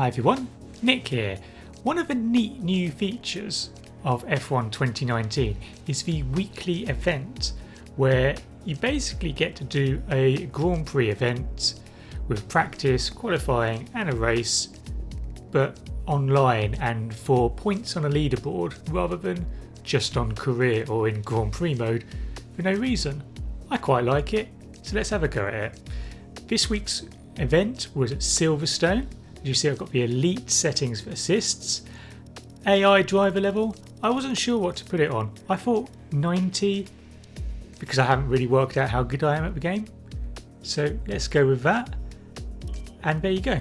Hi everyone, Nick here. One of the neat new features of F1 2019 is the weekly event, where you basically get to do a Grand Prix event with practice, qualifying and a race, but online and for points on a leaderboard rather than just on career or in Grand Prix mode for no reason. I quite like it, so let's have a go at it. This week's event was at Silverstone. As you see, I've got the elite settings for assists. AI driver level, I wasn't sure what to put it on. I thought 90 because I haven't really worked out how good I am at the game. So let's go with that. And there you go.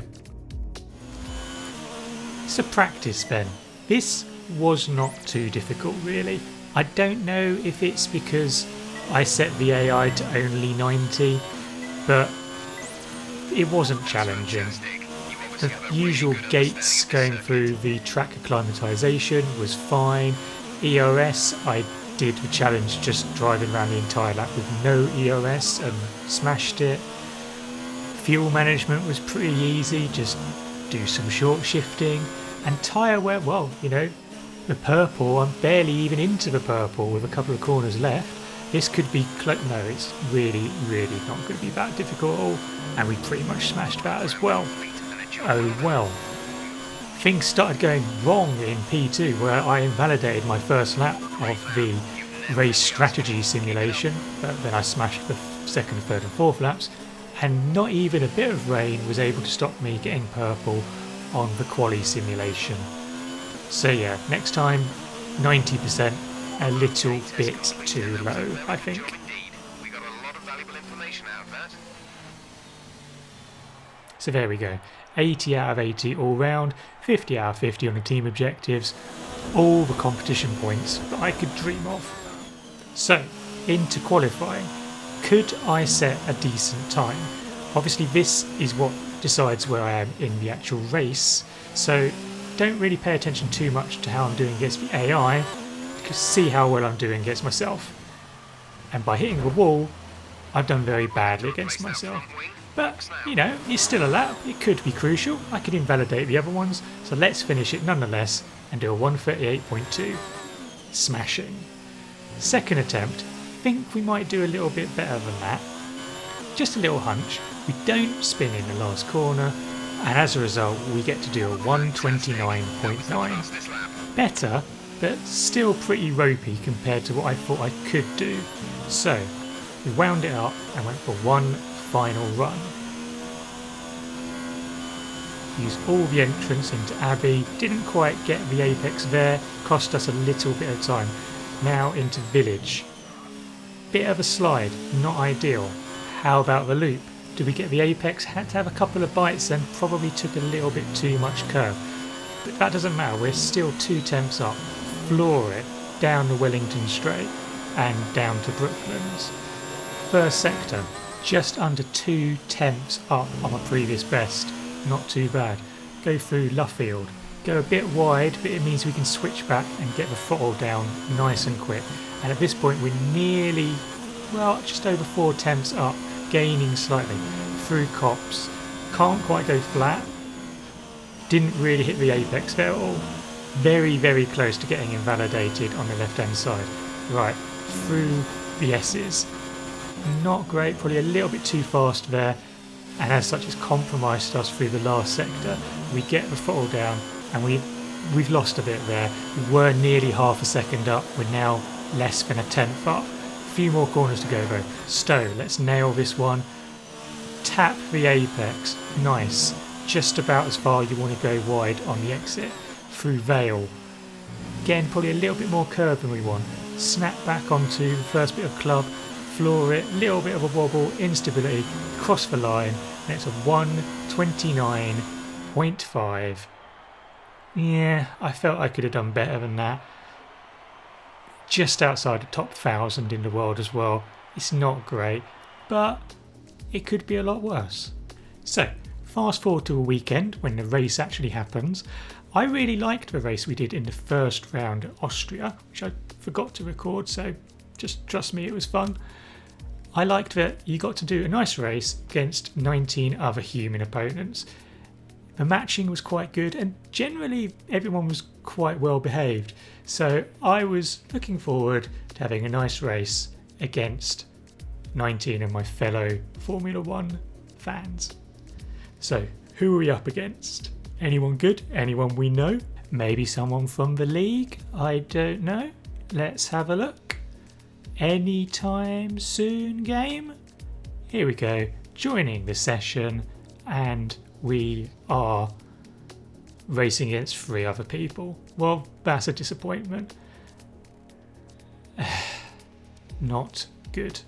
So practice then. This was not too difficult really. I don't know if it's because I set the AI to only 90, but it wasn't challenging. The usual gates going through the track acclimatization was fine. ERS, I did the challenge just driving around the entire lap with no ERS and smashed it. Fuel management was pretty easy, just do some short shifting. And tyre wear, well, you know, the purple, I'm barely even into the purple with a couple of corners left. This could be, no, it's really not going to be that difficult at all. And we pretty much smashed that as well. Oh well. Things started going wrong in P2 where I invalidated my first lap of the race strategy simulation, but then I smashed the second, third and fourth laps, and not even a bit of rain was able to stop me getting purple on the quali simulation. So yeah, next time 90%, a little bit too low, I think. So there we go. 80 out of 80 all round, 50 out of 50 on the team objectives, all the competition points that I could dream of. So, into qualifying. Could I set a decent time? Obviously this is what decides where I am in the actual race, so don't really pay attention too much to how I'm doing against the AI, because see how well I'm doing against myself. And by hitting the wall, I've done very badly against myself. But, you know, it's still a lap, it could be crucial, I could invalidate the other ones, so let's finish it nonetheless and do a 138.2. Smashing. Second attempt, think we might do a little bit better than that. Just a little hunch, we don't spin in the last corner, and as a result we get to do a 129.9. Better, but still pretty ropey compared to what I thought I could do. So, we wound it up and went for one final run. Used all the entrance into Abbey, didn't quite get the apex there, cost us a little bit of time. Now into Village. Bit of a slide, not ideal. How about the loop? Did we get the apex? Had to have a couple of bites and probably took a little bit too much curve. But that doesn't matter, we're still 2 tenths up. Floor it down the Wellington Straight and down to Brooklands. First sector, just under 2 tenths up on my previous best, not too bad. Go through Luffield, go a bit wide, but it means we can switch back and get the throttle down nice and quick. And at this point we're nearly, well, just over 4 tenths up, gaining slightly through Copse. Can't quite go flat, didn't really hit the apex there at all. Very close to getting invalidated on the left hand side. Right, through the S's. Not great, probably a little bit too fast there, and as such it's compromised us through the last sector. We get the throttle down and we've lost a bit there. We were nearly half a second up, we're now less than a tenth up. A few more corners to go though. Stowe, let's nail this one. Tap the apex, nice. Just about as far you want to go wide on the exit. Through Vale. Again, probably a little bit more curve than we want. Snap back onto the first bit of club. Floor it, little bit of a wobble, instability, cross the line, and it's a 129.5. Yeah, I felt I could have done better than that. Just outside the top 1,000 in the world as well. It's not great, but it could be a lot worse. So, fast forward to a weekend when the race actually happens. I really liked the race we did in the first round at Austria, which I forgot to record, so just trust me, it was fun. I liked that you got to do a nice race against 19 other human opponents. The matching was quite good, and generally everyone was quite well behaved. So I was looking forward to having a nice race against 19 of my fellow Formula One fans. So who are we up against? Anyone good? Anyone we know? Maybe someone from the league? I don't know. Let's have a look. Anytime soon game? Here we go, joining the session, and we are racing against 3 other people. Well, that's a disappointment. Not good.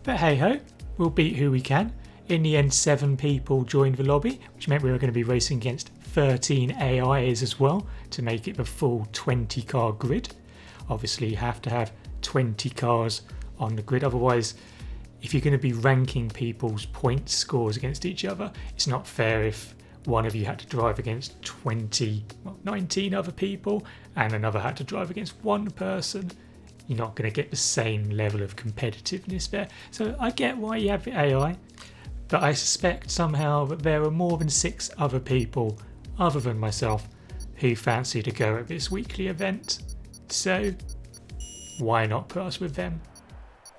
But hey ho, we'll beat who we can. In the end, 7 people joined the lobby, which meant we were going to be racing against 13 AIs as well to make it the full 20 car grid. Obviously you have to have 20 cars on the grid, otherwise if you're going to be ranking people's point scores against each other, it's not fair if one of you had to drive against 19 other people and another had to drive against one person. You're not going to get the same level of competitiveness there. So I get why you have the AI, but I suspect somehow that there are more than 6 other people other than myself who fancy to go at this weekly event. So why not put us with them?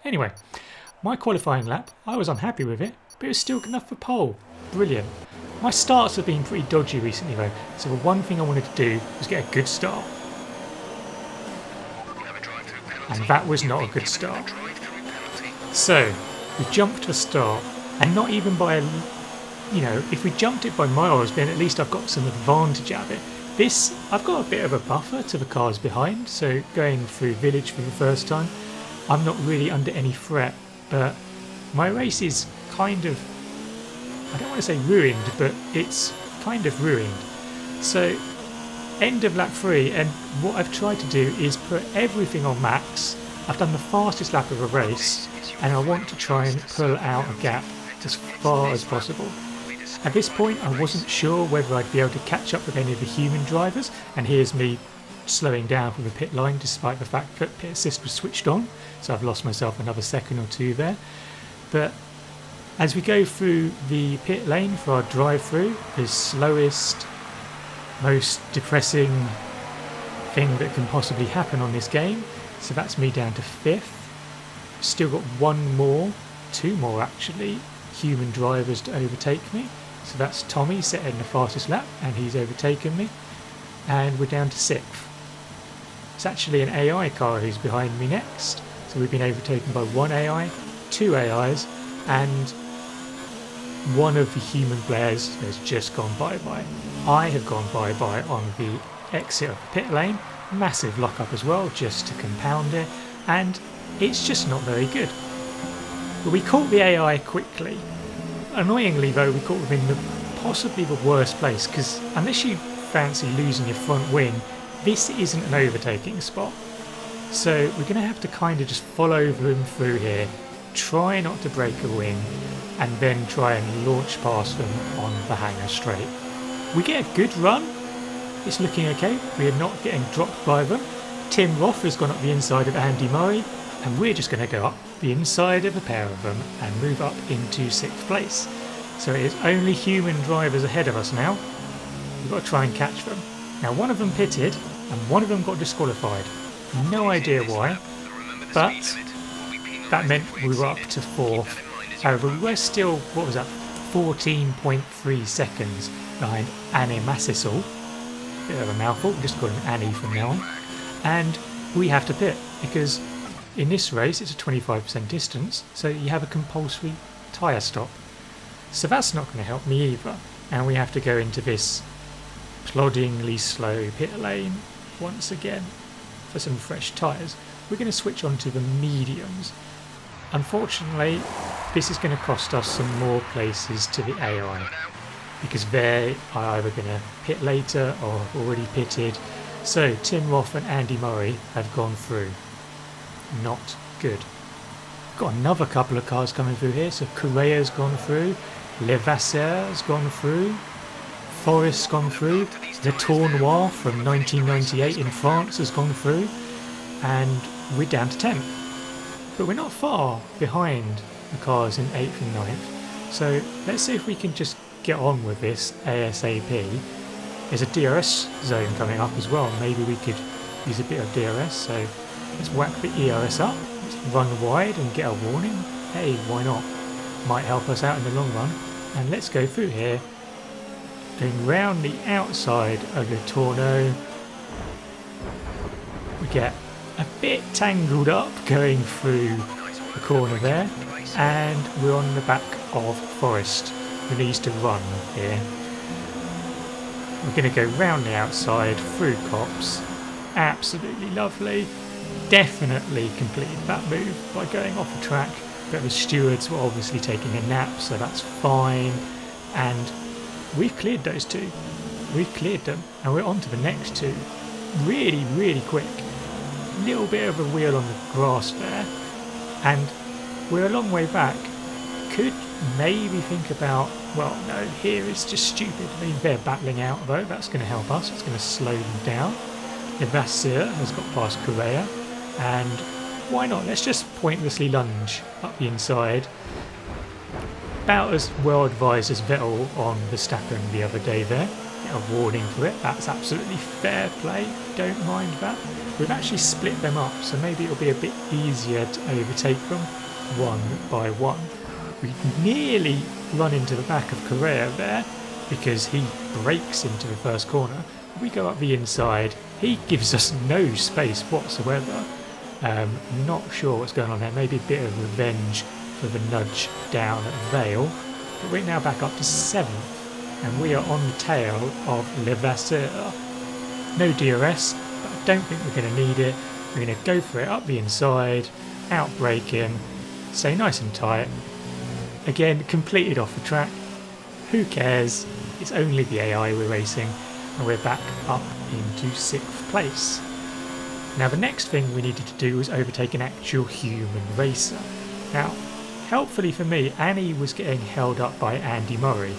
Anyway, my qualifying lap, I was unhappy with it, but it was still good enough for pole. Brilliant. My starts have been pretty dodgy recently though, so the one thing I wanted to do was get a good start. And that was not a good start. So, we jumped to a start, and not even by a, if we jumped it by miles, then at least I've got some advantage out of it. This, I've got a bit of a buffer to the cars behind, so going through village for the first time, I'm not really under any threat, but my race is kind of, I don't want to say ruined, but it's kind of ruined. So, end of lap 3, and what I've tried to do is put everything on max. I've done the fastest lap of a race, and I want to try and pull out a gap as far as possible. At this point I wasn't sure whether I'd be able to catch up with any of the human drivers, and here's me slowing down from the pit line despite the fact that pit assist was switched on, so I've lost myself another second or 2 there. But as we go through the pit lane for our drive through, the slowest, most depressing thing that can possibly happen on this game, so that's me down to 5th. Still got 2 more actually, human drivers to overtake me. So that's Tommy setting the fastest lap, and he's overtaken me. And we're down to 6th. It's actually an AI car who's behind me next. So we've been overtaken by 1 AI, 2 AIs, and one of the human players has just gone bye-bye. I have gone bye-bye on the exit of the pit lane. Massive lock-up as well, just to compound it. And it's just not very good. But we caught the AI quickly. Annoyingly though, we caught them in possibly the worst place, because unless you fancy losing your front wing, this isn't an overtaking spot. So we're going to have to kind of just follow them through here, try not to break a wing, and then try and launch past them on the hanger straight. We get a good run, it's looking okay, we are not getting dropped by them. Tim Roth has gone up the inside of Andy Murray, and we're just going to go up the inside of a pair of them and move up into 6th place. So it is only human drivers ahead of us now. We've got to try and catch them. Now one of them pitted and one of them got disqualified. No idea why, but that meant we were up to 4th. However, we were still, 14.3 seconds behind Annie Massisol. Bit of a mouthful, just call him Annie from now on. And we have to pit because in this race it's a 25% distance, so you have a compulsory tyre stop. So that's not going to help me either, and we have to go into this ploddingly slow pit lane once again for some fresh tyres. We're going to switch on to the mediums. Unfortunately, this is going to cost us some more places to the AI, because they are either going to pit later or have already pitted. So Tim Roth and Andy Murray have gone through. Not good. Got another couple of cars coming through here. So Correa's gone through, Levasseur's gone through, Forrest's gone through, the Tournois from 1998 in France has gone through, and we're down to 10th. But we're not far behind the cars in 8th and 9th. So let's see if we can just get on with this ASAP. There's a DRS zone coming up as well. Maybe we could use a bit of DRS. So let's whack the ERS up. Let's run wide and get a warning. Hey, why not? Might help us out in the long run. And let's go through here. Going round the outside of the Torno. We get a bit tangled up going through the corner there. And we're on the back of Forest, who needs to run here. We're going to go round the outside through Cops. Absolutely lovely. Definitely completed that move by going off the track, but the stewards were obviously taking a nap, so that's fine. And we've cleared those two. We've cleared them, and we're on to the next two. Really, really quick. Little bit of a wheel on the grass there, and we're a long way back. Could maybe think about, well, no, here is just stupid. I mean, they're battling out though. That's going to help us. It's going to slow them down. Levasseur has got past Correa, and why not? Let's just pointlessly lunge up the inside. About as well advised as Vettel on Verstappen the other day there. Get a warning for it. That's absolutely fair play. Don't mind that. We've actually split them up, so maybe it'll be a bit easier to overtake them one by one. We nearly run into the back of Correa there because he breaks into the first corner. We go up the inside. He gives us no space whatsoever. Not sure what's going on there. Maybe a bit of revenge for the nudge down at Vale. But we're now back up to 7th, and we are on the tail of Levasseur. No DRS, but I don't think we're going to need it. We're going to go for it up the inside, outbrake him, stay nice and tight. Again, completed off the track. Who cares? It's only the AI we're racing, and we're back up into 6th place. Now the next thing we needed to do was overtake an actual human racer. Now, helpfully for me, Annie was getting held up by Andy Murray,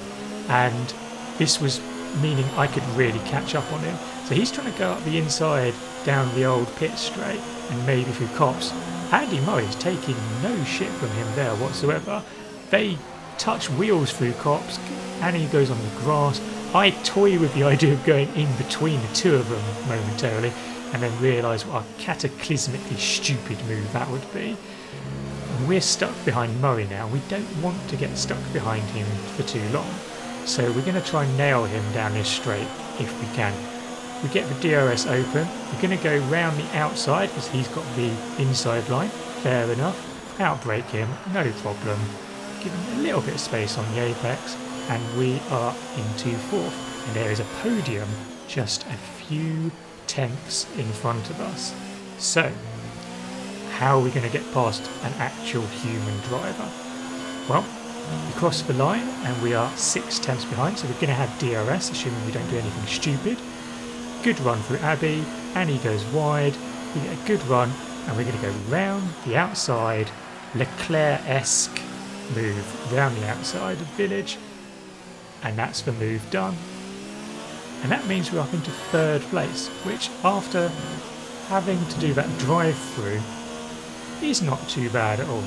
and this was meaning I could really catch up on him. So he's trying to go up the inside down the old pit straight and maybe through Cops. Andy Murray's taking no shit from him there whatsoever. They touch wheels through Cops. Annie goes on the grass. I toy with the idea of going in between the two of them momentarily, and then realise what a cataclysmically stupid move that would be. And we're stuck behind Murray now. We don't want to get stuck behind him for too long. So we're going to try and nail him down this straight if we can. We get the DRS open. We're going to go round the outside because he's got the inside line. Fair enough. Outbrake him, no problem. Give him a little bit of space on the apex, and we are into 4th. And there is a podium just a few tenths in front of us. So, how are we going to get past an actual human driver? Well, we cross the line and we are 6 tenths behind, so we're going to have DRS, assuming we don't do anything stupid. Good run through Abbey, Annie goes wide, we get a good run, and we're going to go round the outside, Leclerc-esque move round the outside of Village, and that's the move done. And that means we're up into 3rd place, which after having to do that drive-through is not too bad at all.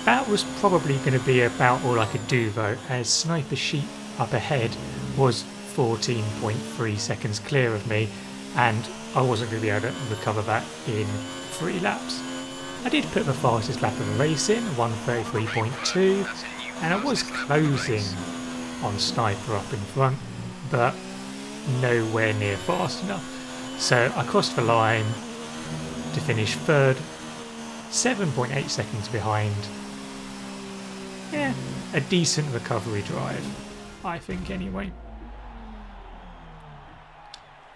That was probably going to be about all I could do though, as Sniper Sheep up ahead was 14.3 seconds clear of me, and I wasn't going to be able to recover that in 3 laps. I did put the fastest lap of the race in, 1:33.2, and I was closing on Sniper up in front, but nowhere near fast enough. So I crossed the line to finish 3rd, 7.8 seconds behind. Yeah, a decent recovery drive, I think anyway.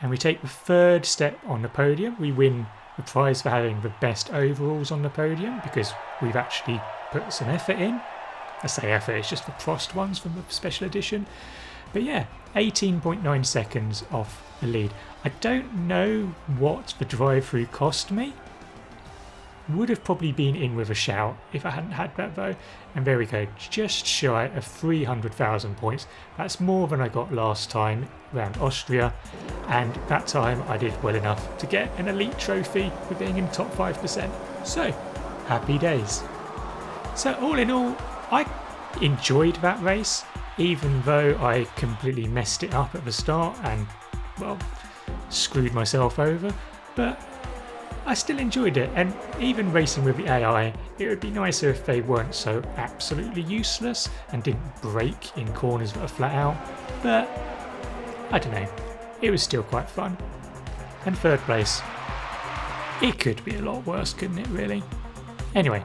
And we take the 3rd step on the podium. We win the prize for having the best overalls on the podium because we've actually put some effort in. I say effort, it's just the Prost ones from the special edition. But yeah, 18.9 seconds off the lead. I don't know what the drive-through cost me. Would have probably been in with a shout if I hadn't had that though. And there we go, just shy of 300,000 points. That's more than I got last time around Austria, and that time I did well enough to get an elite trophy for being in top 5%. So, happy days. So all in all, I enjoyed that race. even though I completely messed it up at the start and, well, screwed myself over, but I still enjoyed it. And even racing with the AI, it would be nicer if they weren't so absolutely useless and didn't break in corners that are flat out, but I don't know, it was still quite fun. And third place, it could be a lot worse, couldn't it really? Anyway,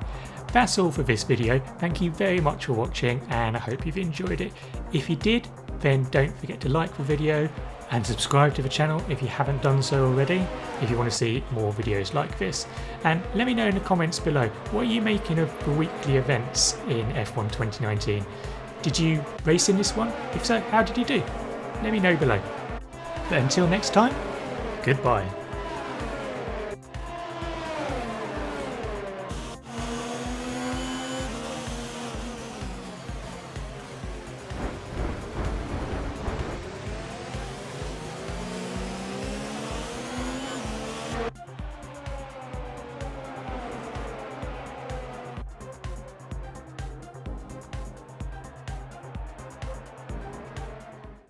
that's all for this video. Thank you very much for watching and I hope you've enjoyed it. If you did, then don't forget to like the video and subscribe to the channel if you haven't done so already, if you want to see more videos like this. And let me know in the comments below, what are you making of the weekly events in F1 2019? Did you race in this one? If so, how did you do? Let me know below. But until next time, goodbye.